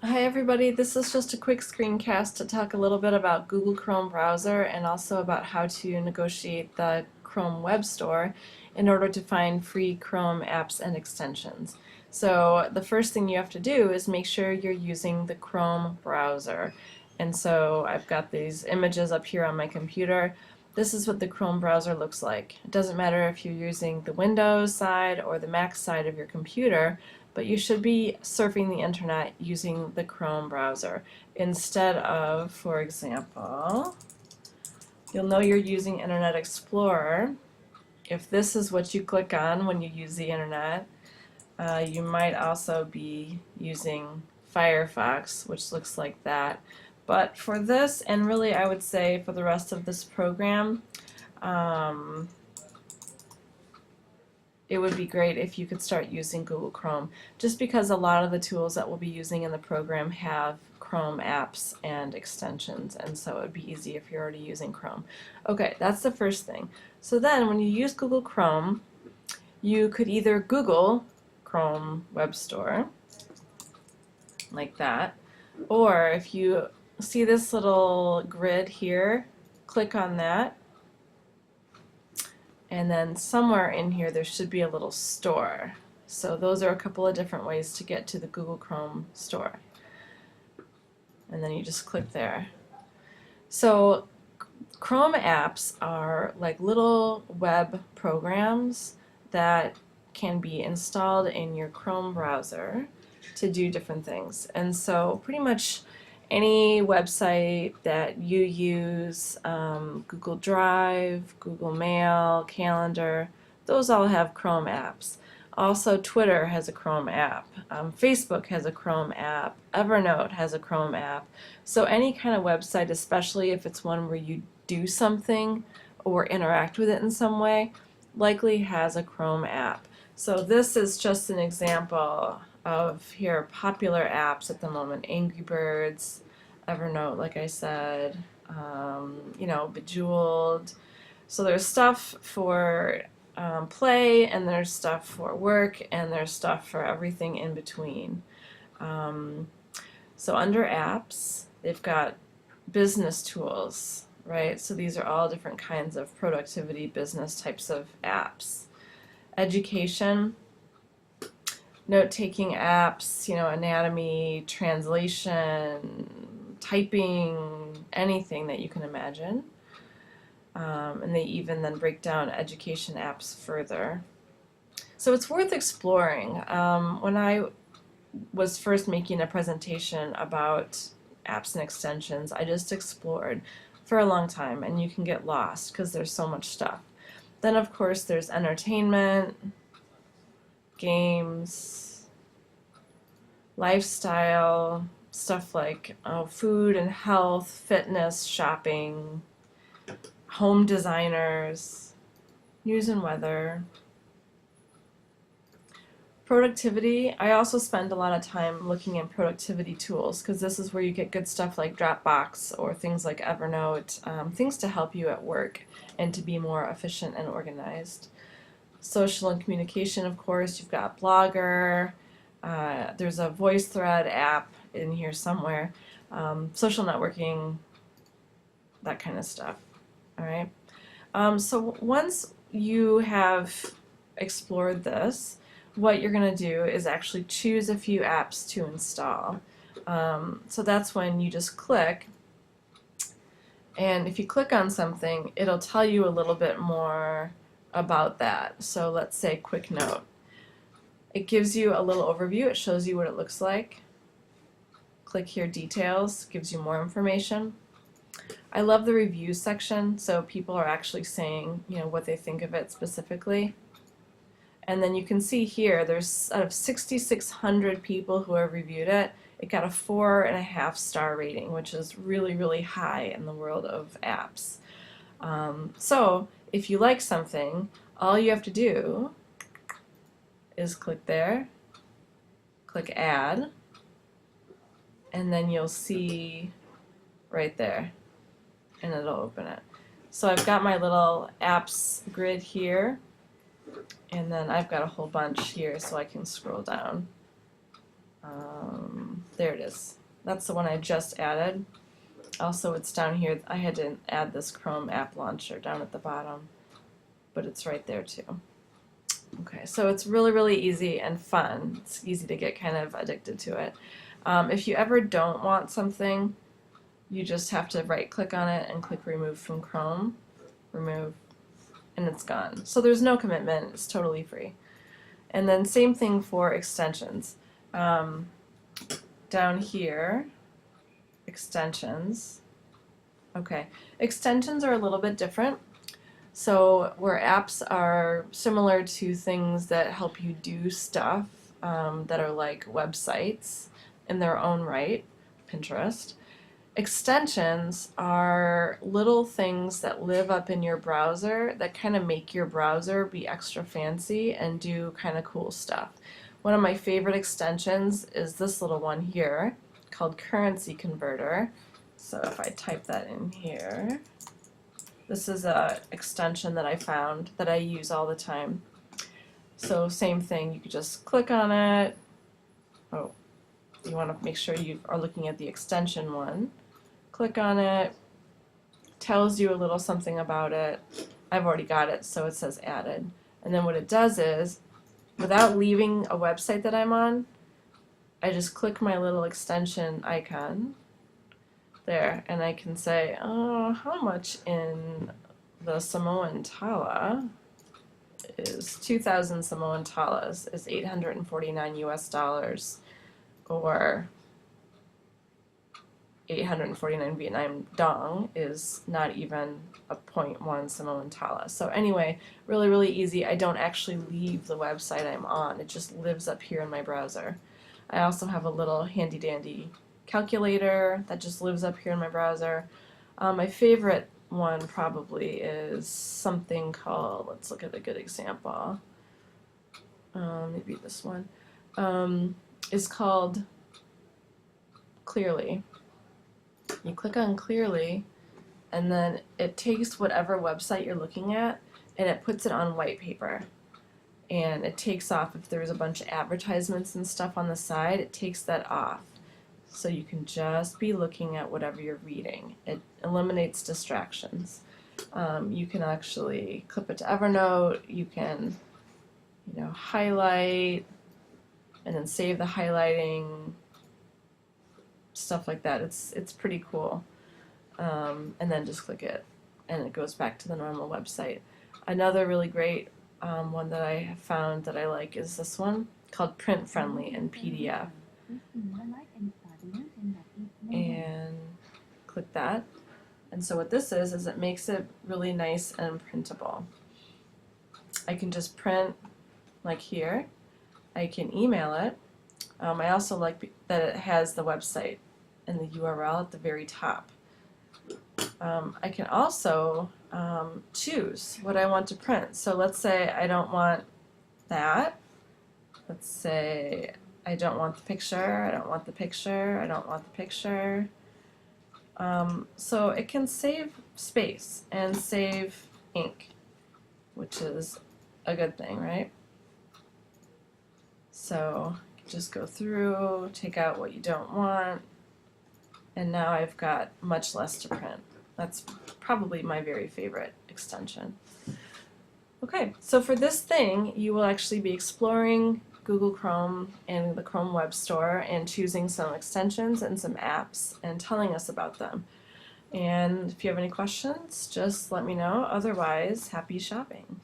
Hi everybody, this is just a quick screencast to talk a little bit about Google Chrome browser and also about how to negotiate the Chrome Web Store in order to find free Chrome apps and extensions. So the first thing you have to do is make sure you're using the Chrome browser. And so I've got these images up here on my computer. This is what the Chrome browser looks like. It doesn't matter if you're using the Windows side or the Mac side of your computer, but you should be surfing the internet using the Chrome browser instead of, for example, you'll know you're using Internet Explorer if this is what you click on when you use the internet. You might also be using Firefox, which looks like that. But for this, and really I would say for the rest of this program, it would be great if you could start using Google Chrome, just because a lot of the tools that we'll be using in the program have Chrome apps and extensions, and so it would be easy if you're already using Chrome. Okay, that's the first thing. So then when you use Google Chrome, you could either Google Chrome Web Store, like that, or if you see this little grid here, click on that, and then somewhere in here there should be a little store. So those are a couple of different ways to get to the Google Chrome store. And then you just click there. So Chrome apps are like little web programs that can be installed in your Chrome browser to do different things. And so pretty much any website that you use, Google Drive, Google Mail, Calendar, those all have Chrome apps. Also, Twitter has a Chrome app. Facebook has a Chrome app. Evernote has a Chrome app. So any kind of website, especially if it's one where you do something or interact with it in some way, likely has a Chrome app. So this is just an example of here popular apps at the moment. Angry Birds, Evernote, like I said, Bejeweled. So there's stuff for play, and there's stuff for work, and there's stuff for everything in between. So under apps, they've got business tools, right? So these are all different kinds of productivity business types of apps. Education, note-taking apps, anatomy, translation, typing, anything that you can imagine. And they even then break down education apps further. So it's worth exploring. When I was first making a presentation about apps and extensions, I just explored for a long time, and you can get lost because there's so much stuff. Then of course there's entertainment, games, lifestyle, stuff like food and health, fitness, shopping, home designers, news and weather. Productivity, I also spend a lot of time looking at productivity tools because this is where you get good stuff like Dropbox or things like Evernote, things to help you at work and to be more efficient and organized. Social and communication, of course, you've got Blogger, there's a VoiceThread app in here somewhere, social networking, that kind of stuff. All right. So once you have explored this, what you're going to do is actually choose a few apps to install. So that's when you just click, and if you click on something, it'll tell you a little bit more about that. So let's say Quick Note. It gives you a little overview. It shows you what it looks like. Click here, Details, gives you more information. I love the reviews section, so people are actually saying, what they think of it specifically. And then you can see here, there's out of 6,600 people who have reviewed it, it got a 4.5 star rating, which is really, really high in the world of apps. So if you like something, all you have to do is click there, click Add, and then you'll see right there, and it'll open it. So I've got my little apps grid here, and then I've got a whole bunch here so I can scroll down. There it is. That's the one I just added. Also, it's down here. I had to add this Chrome app launcher down at the bottom, but it's right there too. Okay, so it's really, really easy and fun. It's easy to get kind of addicted to it. If you ever don't want something, you just have to right-click on it and click Remove from Chrome. Remove, and it's gone. So there's no commitment. It's totally free. And then same thing for extensions. Down here, extensions. Okay, extensions are a little bit different. So where apps are similar to things that help you do stuff that are like websites in their own right, Pinterest, extensions are little things that live up in your browser that kind of make your browser be extra fancy and do kind of cool stuff. One of my favorite extensions is this little one here called Currency Converter. So if I type that in here, this is an extension that I found that I use all the time. So same thing, you could just click on it. Oh, you want to make sure you are looking at the extension one. Click on it, tells you a little something about it. I've already got it, so it says added. And then what it does is, without leaving a website that I'm on, I just click my little extension icon there, and I can say, oh, how much in the Samoan Tala is 2,000 Samoan Talas is 849 US dollars, or 849 Vietnam Dong is not even a 0.1 Samoan Tala. So anyway, really, really easy. I don't actually leave the website I'm on. It just lives up here in my browser. I also have a little handy dandy calculator that just lives up here in my browser. My favorite one probably is something called, let's look at a good example. Maybe this one. Is called Clearly. You click on Clearly, and then it takes whatever website you're looking at and it puts it on white paper. And it takes off, if there's a bunch of advertisements and stuff on the side, it takes that off. So you can just be looking at whatever you're reading. It eliminates distractions. You can actually clip it to Evernote. You can, highlight and then save the highlighting, stuff like that. It's pretty cool. And then just click it, and it goes back to the normal website. Another really great one that I have found that I like is this one called Print Friendly in PDF. And click that. And so what this is it makes it really nice and printable. I can just print like here. I can email it. I also like that it has the website and the URL at the very top. I can also choose what I want to print. So let's say I don't want that. Let's say I don't want the picture, I don't want the picture, I don't want the picture. So it can save space and save ink, which is a good thing, right? So just go through, take out what you don't want, and now I've got much less to print. That's probably my very favorite extension. Okay, so for this thing, you will actually be exploring Google Chrome and the Chrome Web Store and choosing some extensions and some apps and telling us about them. And if you have any questions, just let me know. Otherwise, happy shopping.